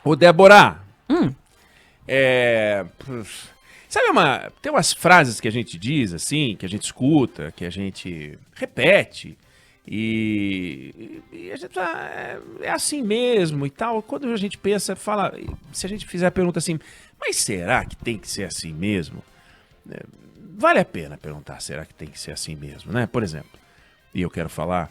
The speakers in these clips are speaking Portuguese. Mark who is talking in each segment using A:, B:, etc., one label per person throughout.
A: Ô, Débora,
B: Hum,
A: sabe tem umas frases que a gente diz, assim, que a gente escuta, que a gente repete, e a gente fala, é assim mesmo e tal. Quando a gente pensa, fala, se a gente fizer a pergunta assim, mas será que tem que ser assim mesmo? Vale a pena perguntar, será que tem que ser assim mesmo, né? Por exemplo, e eu quero falar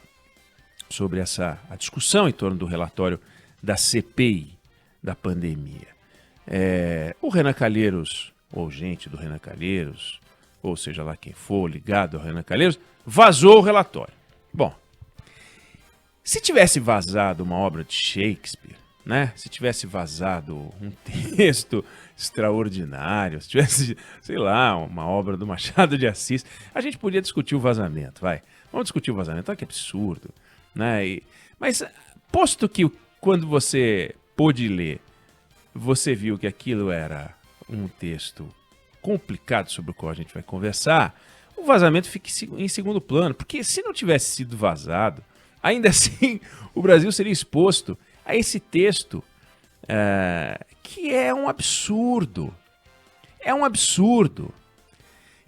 A: sobre a discussão em torno do relatório da CPI da pandemia. O Renan Calheiros, ou gente do Renan Calheiros, ou seja lá quem for ligado ao Renan Calheiros, vazou o relatório. Bom, se tivesse vazado uma obra de Shakespeare, né? Se tivesse vazado um texto extraordinário, se tivesse, sei lá, uma obra do Machado de Assis, a gente podia discutir o vazamento, vai. Vamos discutir o vazamento, olha que absurdo, né? Mas posto que quando você pôde ler, você viu que aquilo era um texto complicado sobre o qual a gente vai conversar, o vazamento fica em segundo plano, porque se não tivesse sido vazado, ainda assim o Brasil seria exposto a esse texto que é um absurdo. É um absurdo.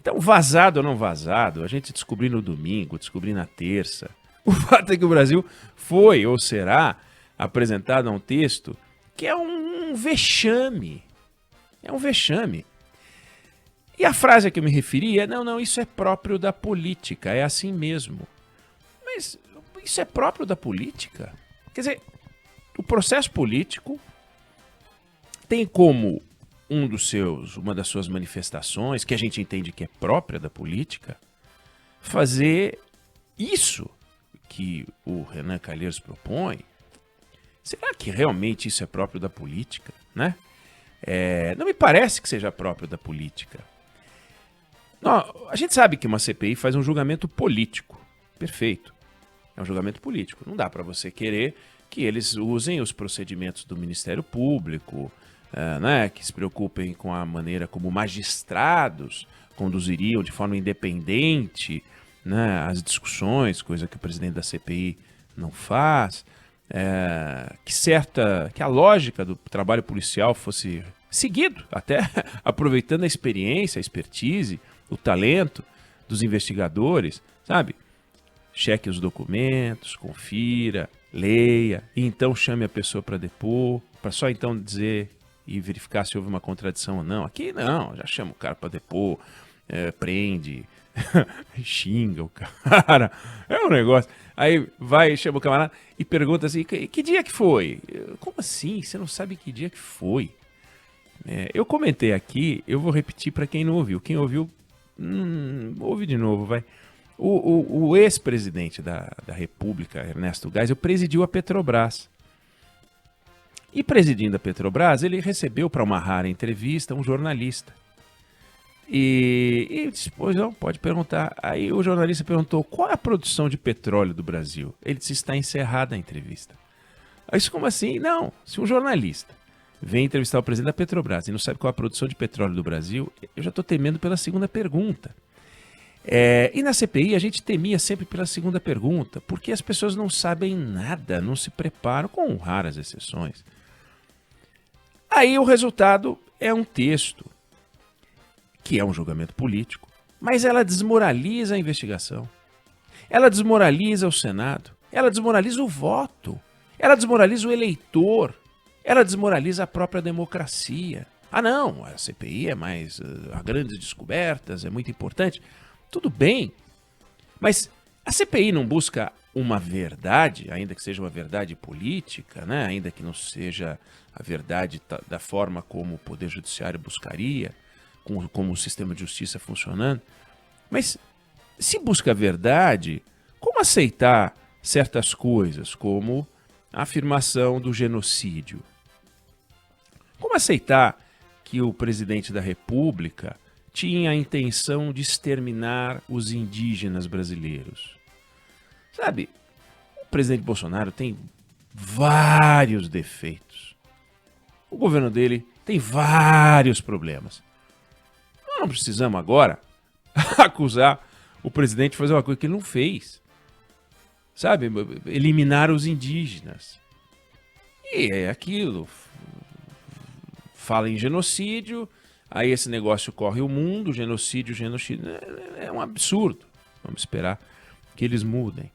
A: Então, vazado ou não vazado, a gente descobriu no domingo, descobriu na terça. O fato é que o Brasil foi ou será apresentado a um texto que é um vexame. É um vexame. E a frase a que eu me referi é, não, isso é próprio da política, é assim mesmo. Mas isso é próprio da política? Quer dizer, o processo político tem como uma das suas manifestações, que a gente entende que é própria da política, fazer isso que o Renan Calheiros propõe. Será que realmente isso é próprio da política, né? Não me parece que seja próprio da política. Não, a gente sabe que uma CPI faz um julgamento político. Perfeito. É um julgamento político. Não dá para você querer que eles usem os procedimentos do Ministério Público, né, que se preocupem com a maneira como magistrados conduziriam de forma independente, né, as discussões, coisa que o presidente da CPI não faz. Que a lógica do trabalho policial fosse seguido, até aproveitando a experiência, a expertise, o talento dos investigadores, sabe? Cheque os documentos, confira, leia, e então chame a pessoa para depor, para só então dizer e verificar se houve uma contradição ou não. Aqui não, já chama o cara para depor, prende, xinga o cara, é um negócio. Aí vai, chama o camarada e pergunta assim, que dia que foi? Como assim? Você não sabe que dia que foi? Eu comentei aqui, eu vou repetir para quem não ouviu. Quem ouviu, ouve de novo, vai. O ex-presidente da República, Ernesto Geisel, presidiu a Petrobras. E presidindo a Petrobras, ele recebeu para uma rara entrevista um jornalista. E disse, pois não, pode perguntar. Aí o jornalista perguntou, qual é a produção de petróleo do Brasil? Ele disse, está encerrada a entrevista. Aí disse, como assim? Não, se um jornalista vem entrevistar o presidente da Petrobras e não sabe qual é a produção de petróleo do Brasil, eu já estou temendo pela segunda pergunta. E na CPI a gente temia sempre pela segunda pergunta, porque as pessoas não sabem nada, não se preparam, com raras exceções. Aí o resultado é um texto, que é um julgamento político, mas ela desmoraliza a investigação, ela desmoraliza o Senado, ela desmoraliza o voto, ela desmoraliza o eleitor, ela desmoraliza a própria democracia. Ah não, a CPI é mais a grandes descobertas, é muito importante. Tudo bem, mas a CPI não busca uma verdade, ainda que seja uma verdade política, né? Ainda que não seja a verdade da forma como o Poder Judiciário buscaria, como o sistema de justiça funcionando. Mas se busca a verdade, como aceitar certas coisas, como a afirmação do genocídio? Como aceitar que o presidente da República tinha a intenção de exterminar os indígenas brasileiros? Sabe, o presidente Bolsonaro tem vários defeitos. O governo dele tem vários problemas. Nós não precisamos agora acusar o presidente de fazer uma coisa que ele não fez. Sabe, eliminar os indígenas. E é aquilo. fala em genocídio, aí esse negócio corre o mundo, genocídio. É um absurdo. Vamos esperar que eles mudem.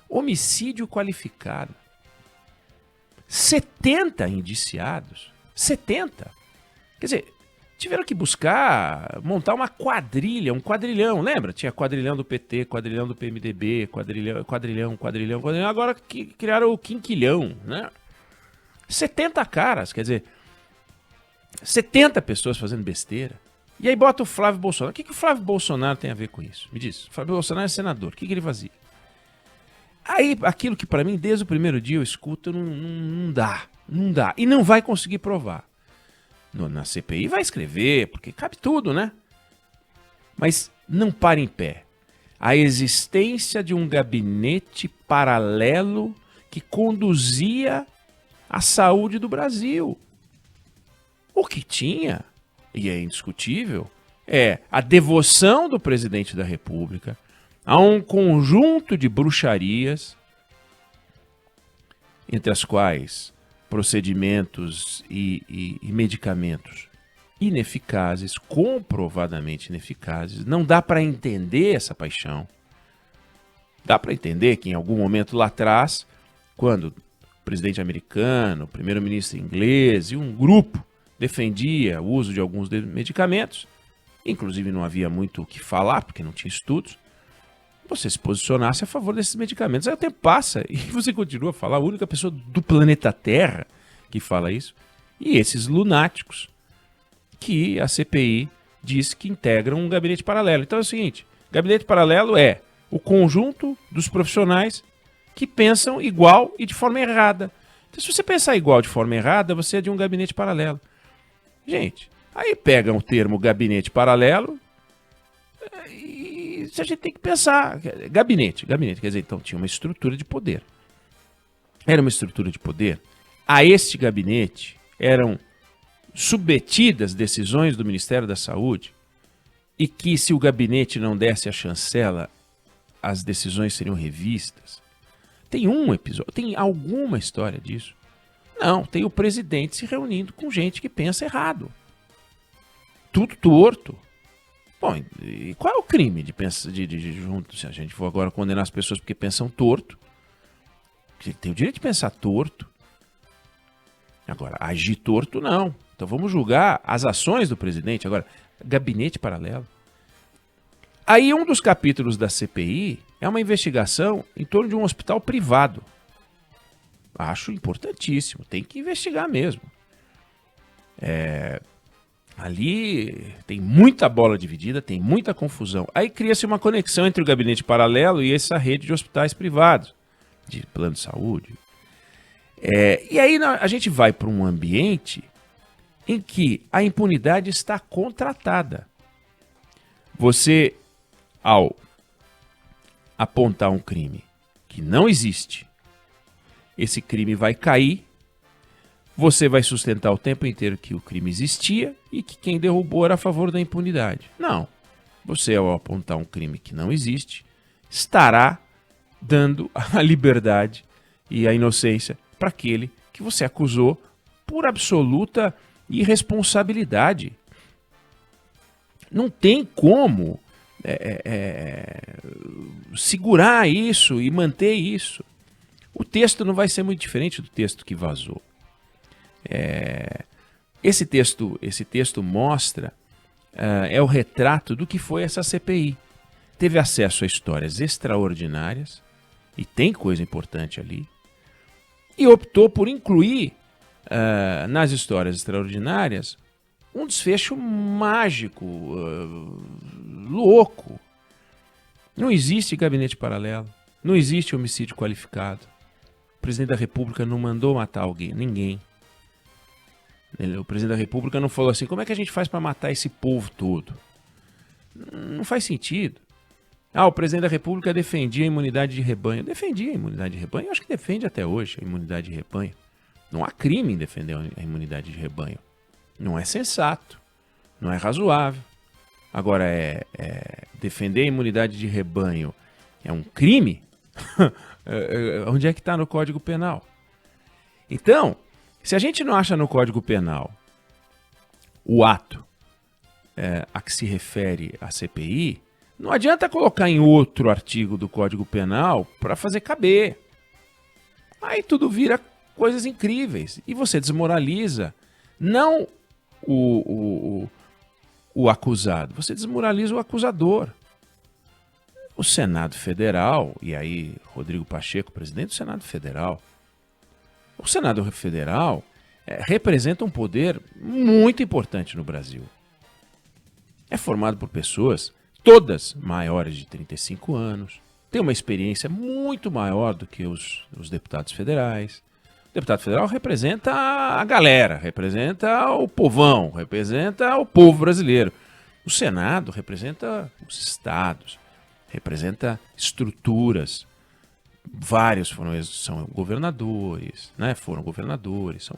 A: Homicídio qualificado. 70 indiciados. 70. Quer dizer, tiveram que montar uma quadrilha, um quadrilhão. Lembra? Tinha quadrilhão do PT, quadrilhão do PMDB, quadrilhão. Agora criaram o quinquilhão, né? 70 caras, quer dizer, 70 pessoas fazendo besteira. E aí bota o Flávio Bolsonaro. O que o Flávio Bolsonaro tem a ver com isso? Me diz. O Flávio Bolsonaro é senador. O que ele fazia? Aí, aquilo que pra mim, desde o primeiro dia eu escuto, não dá. Não dá. E não vai conseguir provar. Na CPI vai escrever, porque cabe tudo, né? Mas não para em pé. A existência de um gabinete paralelo que conduzia a saúde do Brasil. O que tinha, e é indiscutível, é a devoção do presidente da República a um conjunto de bruxarias, entre as quais procedimentos e medicamentos ineficazes, comprovadamente ineficazes. Não dá para entender essa paixão. Dá para entender que em algum momento lá atrás, quando o presidente americano, o primeiro-ministro inglês e um grupo defendia o uso de alguns medicamentos, inclusive não havia muito o que falar, porque não tinha estudos, você se posicionasse a favor desses medicamentos. Aí o tempo passa e você continua a falar, a única pessoa do planeta Terra que fala isso, e esses lunáticos que a CPI diz que integram um gabinete paralelo. Então é o seguinte, gabinete paralelo é o conjunto dos profissionais que pensam igual e de forma errada. Então se você pensar igual de forma errada, você é de um gabinete paralelo. Gente, aí pegam o termo gabinete paralelo e a gente tem que pensar. Gabinete, quer dizer, então tinha uma estrutura de poder. Era uma estrutura de poder. A este gabinete eram submetidas decisões do Ministério da Saúde e que se o gabinete não desse a chancela, as decisões seriam revistas. Tem um episódio, tem alguma história disso? Não, tem o presidente se reunindo com gente que pensa errado. Tudo torto. Bom, e qual é o crime de pensar junto? Se a gente for agora condenar as pessoas porque pensam torto, que tem o direito de pensar torto. Agora, agir torto não. Então vamos julgar as ações do presidente. Agora, gabinete paralelo. Aí um dos capítulos da CPI é uma investigação em torno de um hospital privado. Acho importantíssimo, tem que investigar mesmo. Ali tem muita bola dividida, tem muita confusão. Aí cria-se uma conexão entre o gabinete paralelo e essa rede de hospitais privados, de plano de saúde. E aí a gente vai para um ambiente em que a impunidade está contratada. Você, ao apontar um crime que não existe, esse crime vai cair, você vai sustentar o tempo inteiro que o crime existia e que quem derrubou era a favor da impunidade. Não. Você, ao apontar um crime que não existe, estará dando a liberdade e a inocência para aquele que você acusou por absoluta irresponsabilidade. Não tem como segurar isso e manter isso. O texto não vai ser muito diferente do texto que vazou. Esse texto mostra, é o retrato do que foi essa CPI. Teve acesso a histórias extraordinárias, e tem coisa importante ali, e optou por incluir nas histórias extraordinárias um desfecho mágico, louco. Não existe gabinete paralelo, não existe homicídio qualificado. O presidente da República não mandou matar ninguém. O presidente da República não falou assim, como é que a gente faz para matar esse povo todo? Não faz sentido. O presidente da República defendia a imunidade de rebanho. Defendia a imunidade de rebanho, eu acho que defende até hoje a imunidade de rebanho. Não há crime em defender a imunidade de rebanho. Não é sensato, não é razoável. Agora, defender a imunidade de rebanho é um crime? Onde é que está no Código Penal? Então, se a gente não acha no Código Penal o ato a que se refere a CPI, não adianta colocar em outro artigo do Código Penal para fazer caber. Aí tudo vira coisas incríveis e você desmoraliza não o acusado, você desmoraliza o acusador. O Senado Federal, e aí Rodrigo Pacheco, presidente do Senado Federal, o Senado Federal representa um poder muito importante no Brasil. É formado por pessoas, todas maiores de 35 anos, tem uma experiência muito maior do que os deputados federais. O deputado federal representa a galera, representa o povão, representa o povo brasileiro. O Senado representa os estados, representa estruturas. Vários são governadores, né? Foram governadores,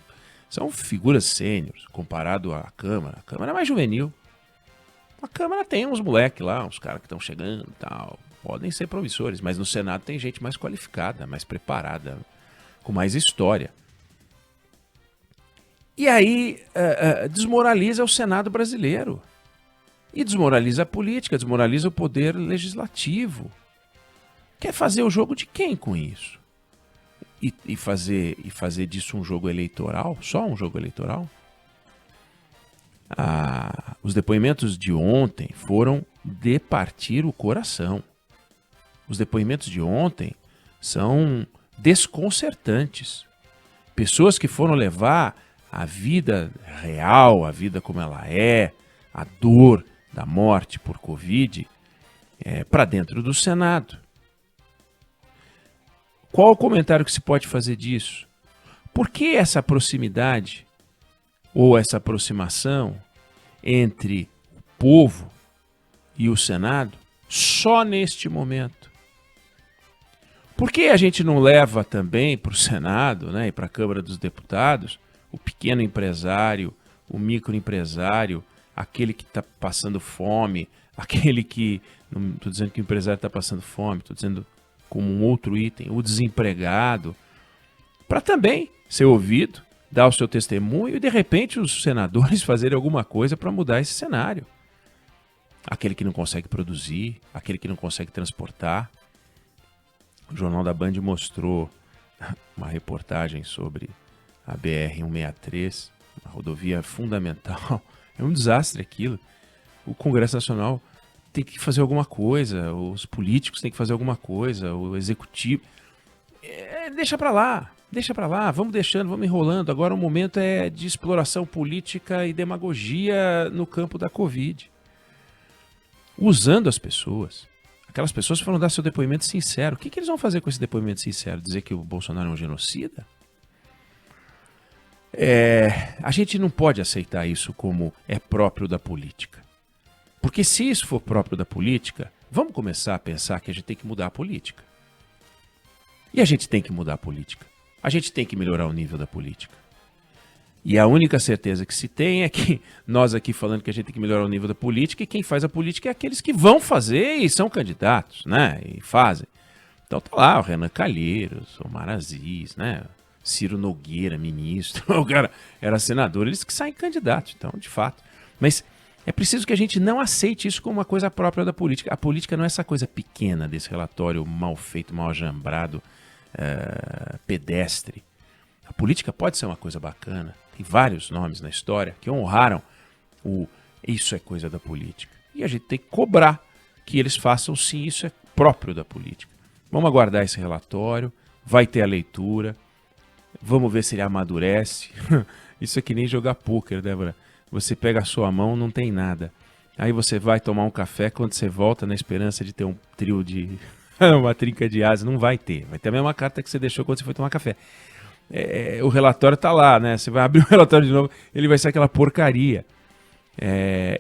A: são figuras sêniores comparado à Câmara. A Câmara é mais juvenil. A Câmara tem uns moleques lá, uns caras que estão chegando e tal. Podem ser promissores, mas no Senado tem gente mais qualificada, mais preparada, com mais história. E aí desmoraliza o Senado brasileiro. E desmoraliza a política, desmoraliza o poder legislativo. Quer fazer o jogo de quem com isso? E fazer disso um jogo eleitoral? Só um jogo eleitoral? Os depoimentos de ontem foram de partir o coração. Os depoimentos de ontem são desconcertantes. Pessoas que foram levar a vida real, a vida como ela é, a dor da morte por Covid, para dentro do Senado. Qual o comentário que se pode fazer disso? Por que essa proximidade ou essa aproximação entre o povo e o Senado só neste momento? Por que a gente não leva também para o Senado, né, e para a Câmara dos Deputados o pequeno empresário, o microempresário, aquele que está passando fome, aquele que, não estou dizendo que o empresário está passando fome, estou dizendo como um outro item, o desempregado, para também ser ouvido, dar o seu testemunho e de repente os senadores fazerem alguma coisa para mudar esse cenário. Aquele que não consegue produzir, aquele que não consegue transportar. O Jornal da Band mostrou uma reportagem sobre a BR-163, uma rodovia fundamental. É um desastre aquilo. O Congresso Nacional tem que fazer alguma coisa, os políticos têm que fazer alguma coisa, o executivo. Deixa para lá, vamos deixando, vamos enrolando. Agora o momento é de exploração política e demagogia no campo da Covid. Usando as pessoas. Aquelas pessoas foram dar seu depoimento sincero. O que eles vão fazer com esse depoimento sincero? Dizer que o Bolsonaro é um genocida? A gente não pode aceitar isso como é próprio da política. Porque se isso for próprio da política, vamos começar a pensar que a gente tem que mudar a política. E a gente tem que mudar a política. A gente tem que melhorar o nível da política. E a única certeza que se tem é que nós aqui falando que a gente tem que melhorar o nível da política, e quem faz a política é aqueles que vão fazer e são candidatos, né? E fazem. Então tá lá o Renan Calheiros, o Omar Aziz, né? Ciro Nogueira, ministro, o cara era senador, eles que saem candidatos, então, de fato. Mas é preciso que a gente não aceite isso como uma coisa própria da política. A política não é essa coisa pequena desse relatório mal feito, mal ajambrado, pedestre. A política pode ser uma coisa bacana. Tem vários nomes na história que honraram isso é coisa da política. E a gente tem que cobrar que eles façam sim, isso é próprio da política. Vamos aguardar esse relatório, vai ter a leitura, vamos ver se ele amadurece. Isso é que nem jogar pôquer, Débora. Você pega a sua mão, não tem nada. Aí você vai tomar um café, quando você volta na esperança de ter um trio de... uma trinca de asa, não vai ter. Vai ter a mesma carta que você deixou quando você foi tomar café. O relatório tá lá, né? Você vai abrir o relatório de novo, ele vai ser aquela porcaria.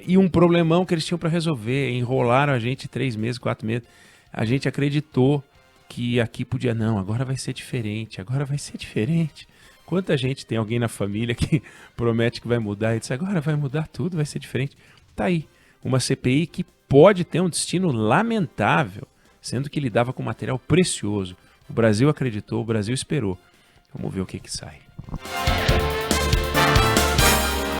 A: E um problemão que eles tinham para resolver. Enrolaram a gente 3 meses, 4 meses. A gente acreditou que aqui podia... Não, agora vai ser diferente. Agora vai ser diferente. Quanta gente tem alguém na família que promete que vai mudar e diz, agora vai mudar tudo, vai ser diferente. Tá aí, uma CPI que pode ter um destino lamentável, sendo que lidava com material precioso. O Brasil acreditou, o Brasil esperou. Vamos ver o que sai.